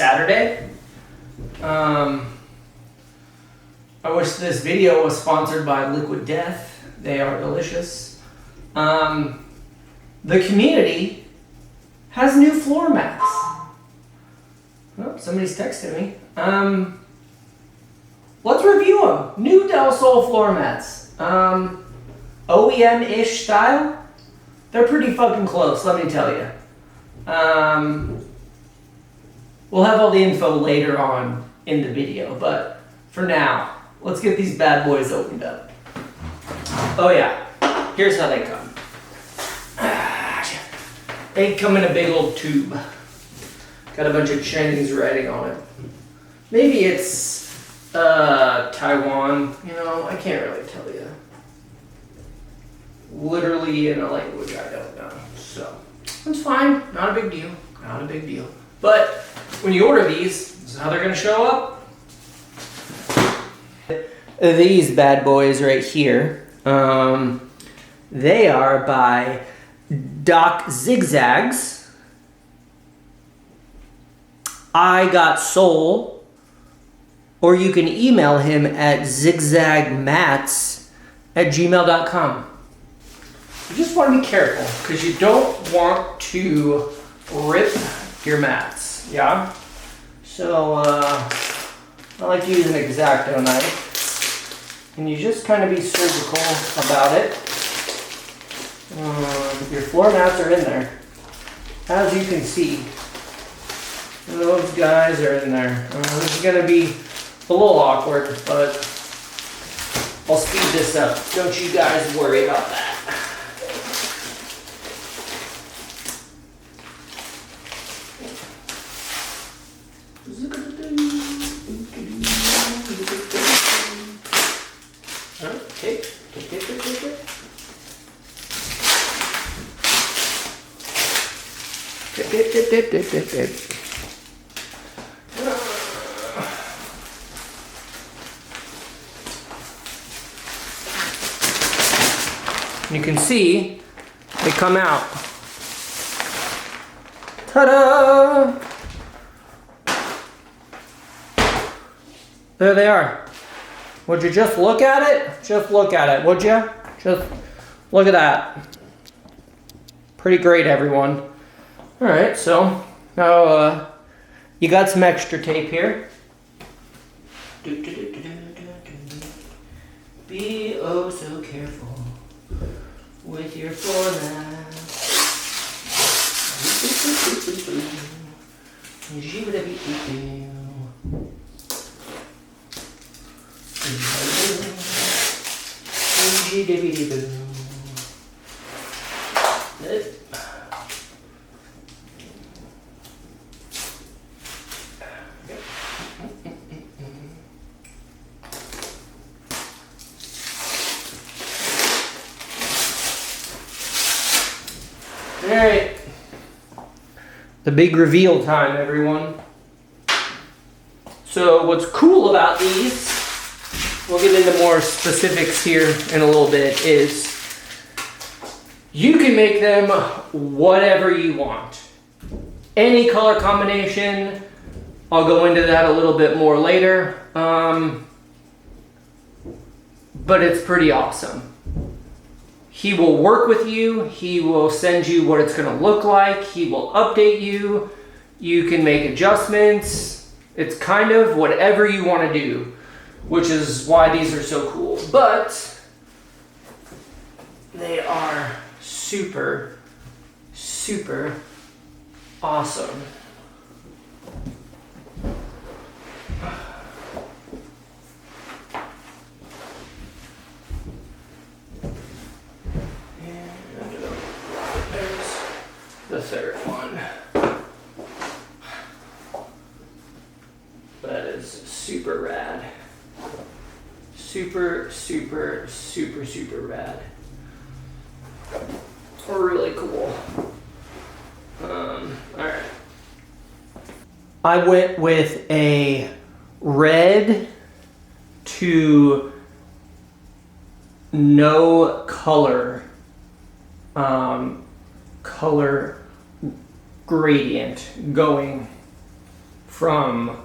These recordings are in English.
Saturday. I wish this video was sponsored by Liquid Death. They are delicious. The community has new floor mats. Oh, somebody's texting me. Let's review them. New OldSols floor mats. OEM-ish style. They're pretty fucking close, let me tell you. We'll have all the info later on in the video, but for now, let's get these bad boys opened up. Oh yeah, here's how they come. They come in a big old tube. Got a bunch of Chinese writing on it. Maybe it's Taiwan, you know, I can't really tell you. Literally in a language I don't know. So, it's fine, not a big deal, not a big deal. But when you order these, this is how they're gonna show up. These bad boys right here, they are by Doc Zigzags. I got Soul, or you can email him at zigzagmats@gmail.com. You just want to be careful because you don't want to rip your mats, yeah? So I like to use an X-Acto knife, and you just kind of be surgical about it. Your floor mats are in there, as you can see. Those guys are in there. This is gonna be a little awkward, but I'll speed this up. Don't you guys worry about that. Okay. You can see they come out. Ta-da! There they are. Would you just look at it? Just look at it, would you? Just look at that. Pretty great, everyone. All right, so now you got some extra tape here. Be oh so careful with your floor mats. Alright, the big reveal time, everyone. So what's cool about these, we'll get into more specifics here in a little bit, is you can make them whatever you want. Any color combination, I'll go into that a little bit more later, but it's pretty awesome. He will work with you, he will send you what it's gonna look like, he will update you, you can make adjustments. It's kind of whatever you wanna do, which is why these are so cool. But they are super, super awesome. The third one. That is super rad. Super, super, super, super rad. Really cool. Alright. I went with a red to no color color gradient going from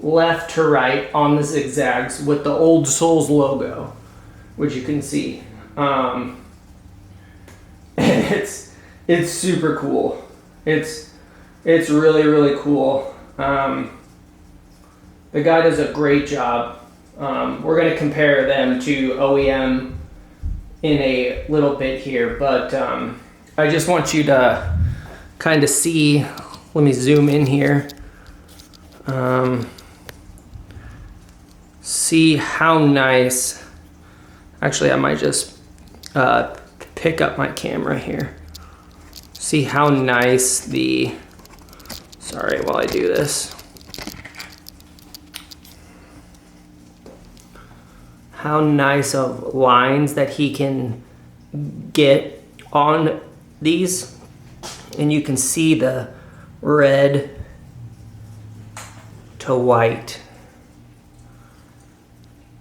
left to right on the zigzags with the OldSols logo, which you can see. And it's super cool. It's really, really cool. The guy does a great job. We're going to compare them to OEM in a little bit here, but I just want you to kind of see. Let me zoom in here. See how nice. Actually, I might just pick up my camera here. See how nice the. Sorry, while I do this. How nice of lines that he can get on these. And you can see the red to white.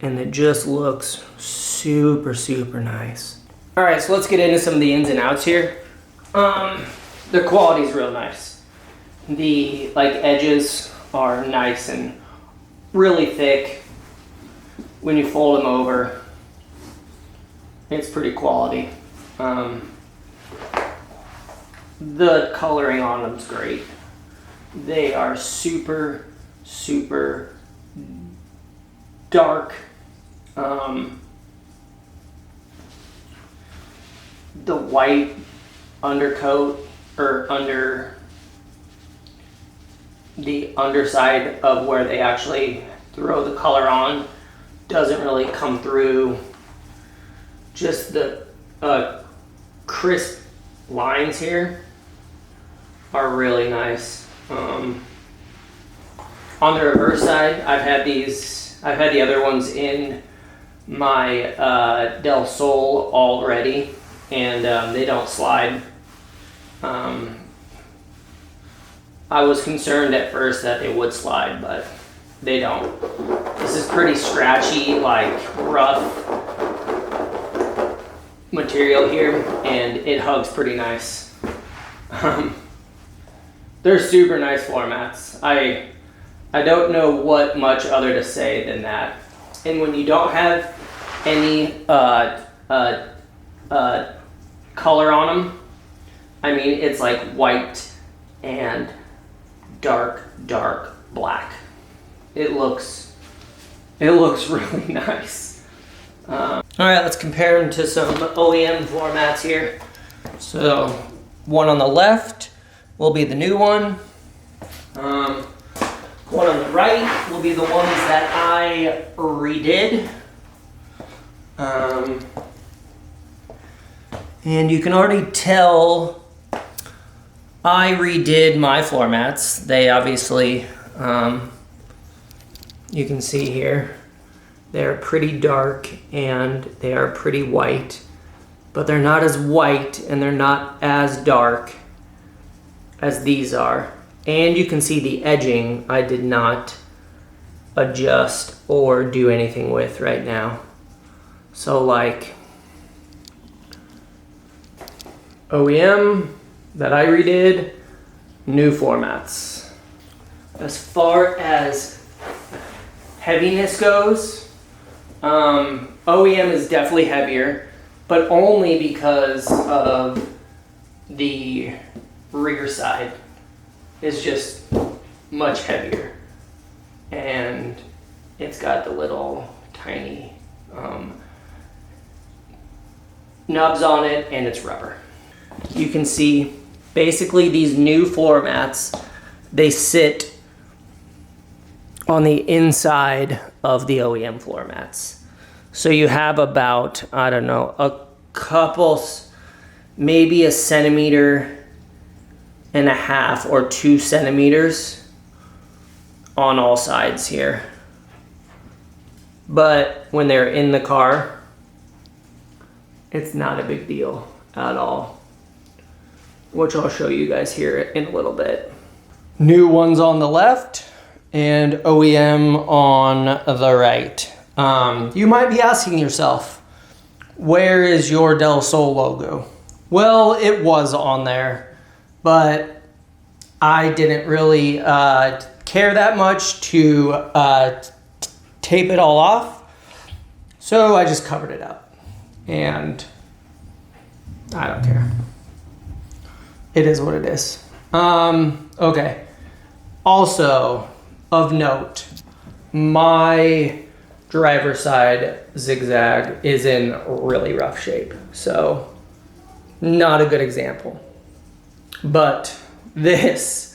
And it just looks super, super nice. All right, so let's get into some of the ins and outs here. The quality is real nice. The edges are nice and really thick. When you fold them over, it's pretty quality. The coloring on them is great. They are super, super dark. The white undercoat or under the underside of where they actually throw the color on doesn't really come through. Just the crisp lines here are really nice. On the reverse side, I've had the other ones in my Del Sol already, and they don't slide. I was concerned at first that they would slide, but they don't. This is pretty scratchy, rough material here, and it hugs pretty nice. They're super nice floor mats. I don't know what much other to say than that. And when you don't have any color on them, I mean, it's like white and dark black. It looks really nice. All right, let's compare them to some OEM floor mats here. So one on the left will be the new one. One on the right will be the ones that I redid. And you can already tell I redid my floor mats. They obviously, you can see here, they're pretty dark and they are pretty white, but they're not as white and they're not as dark as these are. And you can see the edging I did not adjust or do anything with right now. So OEM that I redid, new floor mats. As far as heaviness goes, OEM is definitely heavier, but only because of the rear side is just much heavier, and it's got the little tiny nubs on it, and it's rubber. You can see basically these new floor mats, they sit on the inside of the OEM floor mats. So you have about, I don't know, a couple, maybe 1.5 centimeters or 2 centimeters on all sides here. But when they're in the car, it's not a big deal at all, which I'll show you guys here in a little bit. New ones on the left and OEM on the right. You might be asking yourself, where is your Del Sol logo? Well, it was on there, but I didn't really care care that much to tape it all off. So I just covered it up, and I don't care. It is what it is. Okay. Also, of note, my driver's side zigzag is in really rough shape. So, not a good example. But this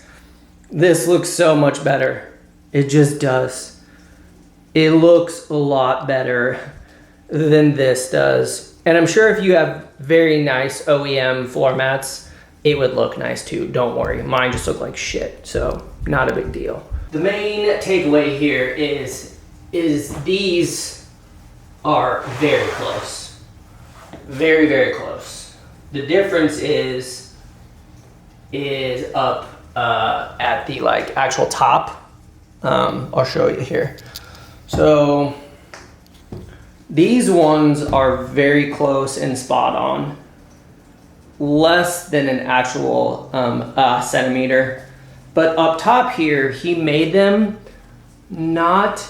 looks so much better. It just does. It looks a lot better than this does. And I'm sure if you have very nice OEM floor mats, it would look nice too. Don't worry. Mine just look like shit, so not a big deal. The main takeaway here is these are very close. Very, very close. The difference is up at the like actual top. I'll show you here. So these ones are very close and spot on. Less than an actual centimeter. But up top here, he made them not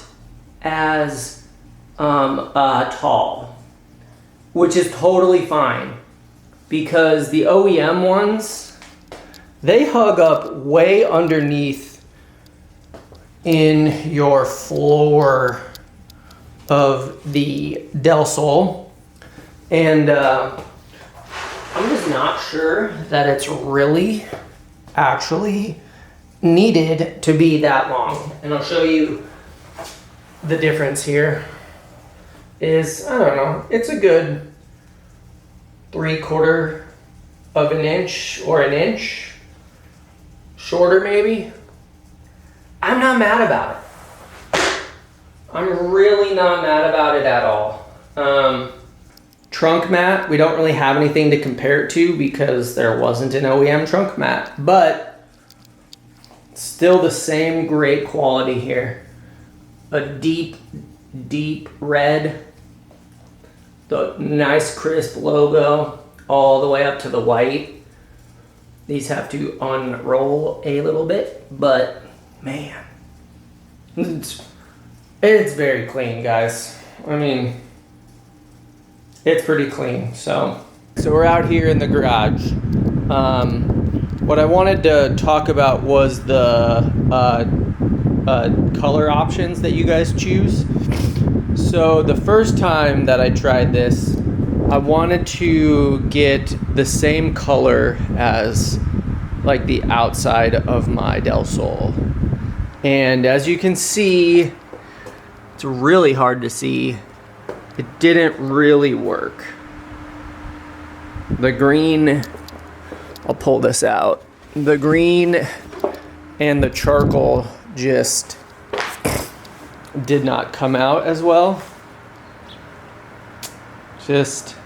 as tall, which is totally fine, because the OEM ones, they hug up way underneath in your floor of the Del Sol, and I'm just not sure that it's really actually needed to be that long. And I'll show you the difference here is, I don't know, it's a good 3/4 of an inch or an inch shorter maybe. I'm not mad about it. I'm really not mad about it at all. Trunk mat, we don't really have anything to compare it to because there wasn't an OEM trunk mat, but still the same great quality here. A deep, deep red, the nice crisp logo all the way up to the white. These have to unroll a little bit, but man, it's very clean, guys. I mean, it's pretty clean. So we're out here in the garage. What I wanted to talk about was the color options that you guys choose. So the first time that I tried this, I wanted to get the same color as like the outside of my Del Sol. And as you can see, it's really hard to see. It didn't really work. The green, I'll pull this out. The green and the charcoal just did not come out as well. Just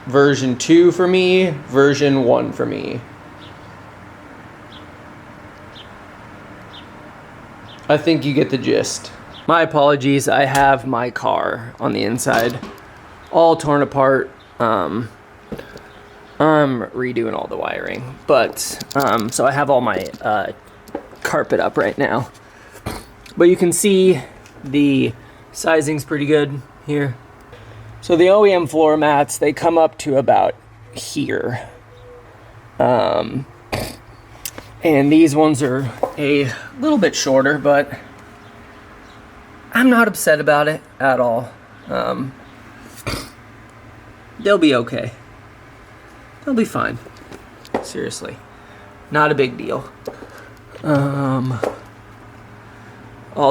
version 2 for me, version 1 for me. I think you get the gist. My apologies, I have my car on the inside all torn apart. I'm redoing all the wiring, but so I have all my carpet up right now. But you can see the sizing's pretty good here. So the OEM floor mats, they come up to about here. And these ones are a little bit shorter, but I'm not upset about it at all. They'll be okay. They'll be fine. Seriously. Not a big deal. All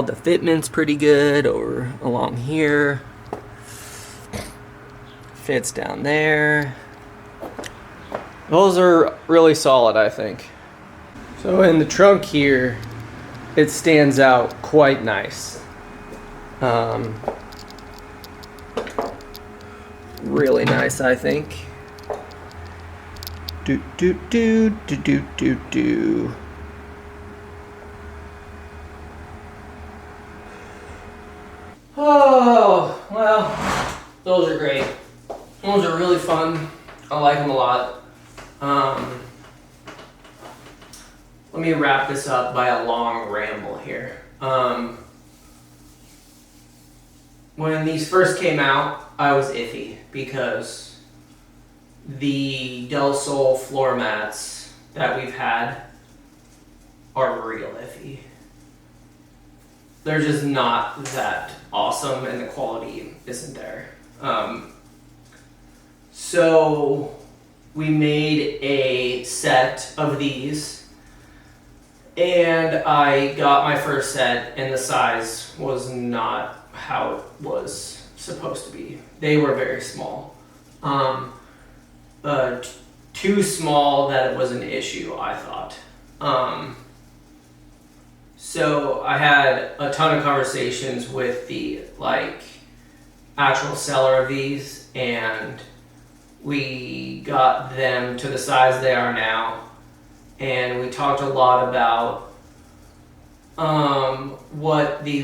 the fitment's pretty good over along here. Fits down there. Those are really solid, I think. So in the trunk here, it stands out quite nice. Really nice, I think. Do do do do do do do. Oh, well, those are great. Those are really fun. I like them a lot. let me wrap this up by a long ramble here. When these first came out, I was iffy because the Del Sol floor mats that we've had are real iffy. They're just not that awesome and the quality isn't there. So we made a set of these and I got my first set and the size was not how it was supposed to be. They were very small. Too small that it was an issue, I thought. So I had a ton of conversations with the actual seller of these, and we got them to the size they are now, and we talked a lot about what the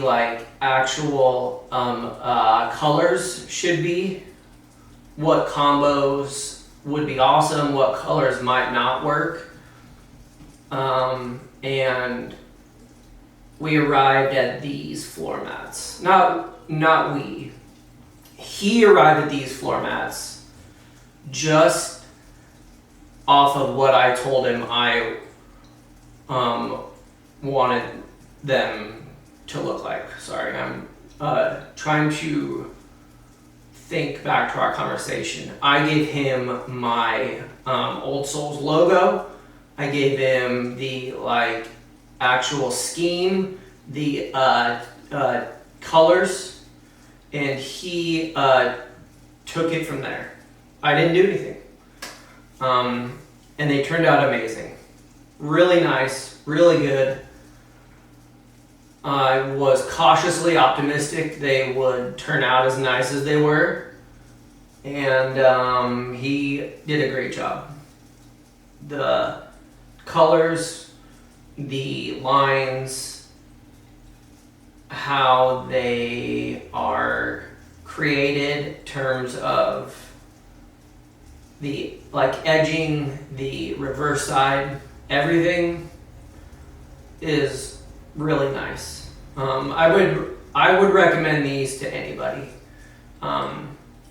actual colors should be, what combos would be awesome, what colors might not work, and we arrived at these floor mats. Not we. He arrived at these floor mats just off of what I told him I wanted them to look like. Sorry, I'm trying to think back to our conversation. I gave him my OldSols logo. I gave him the actual scheme, the colors, and he took it from there. I didn't do anything. And they turned out amazing. Really nice, really good. I was cautiously optimistic they would turn out as nice as they were. And he did a great job. The colors, the lines, how they are created in terms of the edging, the reverse side, everything is really nice. I would recommend these to anybody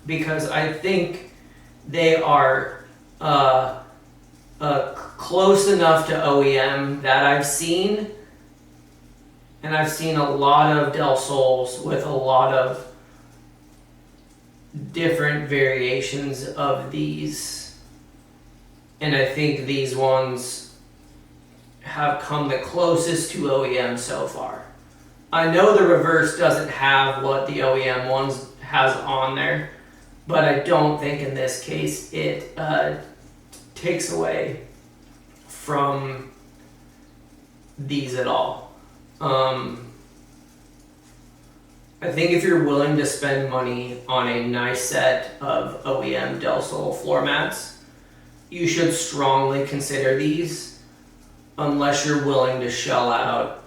because I think they are close enough to OEM that I've seen, and I've seen a lot of Del Sols with a lot of different variations of these, and I think these ones have come the closest to OEM so far. I know the reverse doesn't have what the OEM ones has on there, but I don't think in this case it takes away from these at all. I think if you're willing to spend money on a nice set of OEM Del Sol floor mats, you should strongly consider these unless you're willing to shell out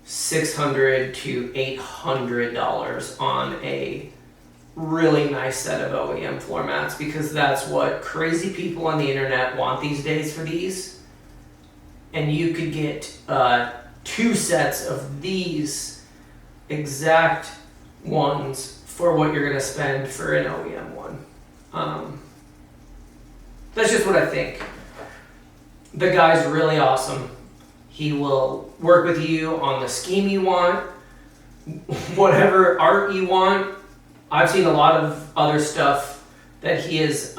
$600 to $800 on a really nice set of OEM floor mats, because that's what crazy people on the internet want these days for these. And you could get 2 sets of these exact ones for what you're going to spend for an OEM one. That's just what I think. The guy's really awesome. He will work with you on the scheme you want, whatever art you want. I've seen a lot of other stuff that he has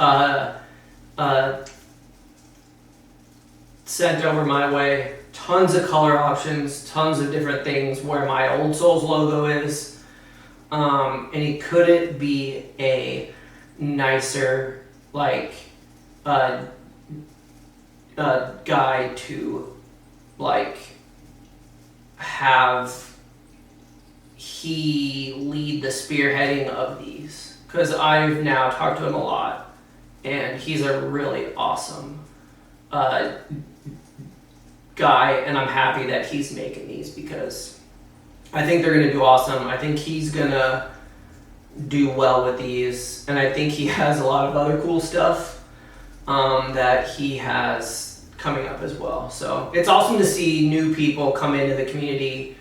sent over my way. Tons of color options, tons of different things where my OldSols logo is. And he couldn't be a nicer guy to have he lead the spearheading of these, because I've now talked to him a lot and he's a really awesome guy, and I'm happy that he's making these because I think they're going to do awesome. I think he's going to do well with these, and I think he has a lot of other cool stuff that he has coming up as well. So it's awesome to see new people come into the community,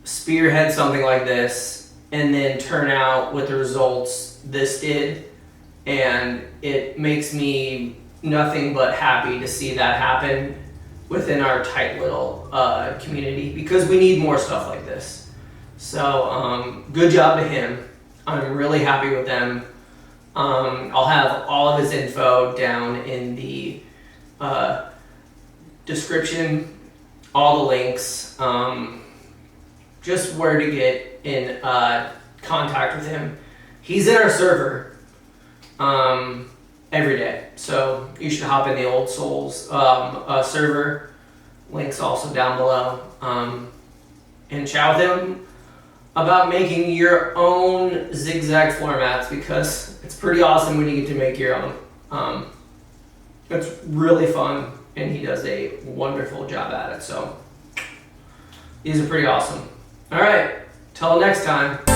spearhead something like this, and then turn out with the results this did. And it makes me nothing but happy to see that happen within our tight little community, because we need more stuff like this. So good job to him. I'm really happy with them. I'll have all of his info down in the description, all the links, just where to get in contact with him. He's in our server every day, so you should hop in the OldSols server. Links also down below, and chat with him about making your own zigzag floor mats, because it's pretty awesome when you get to make your own. It's really fun, and he does a wonderful job at it. So these are pretty awesome. All right, till next time.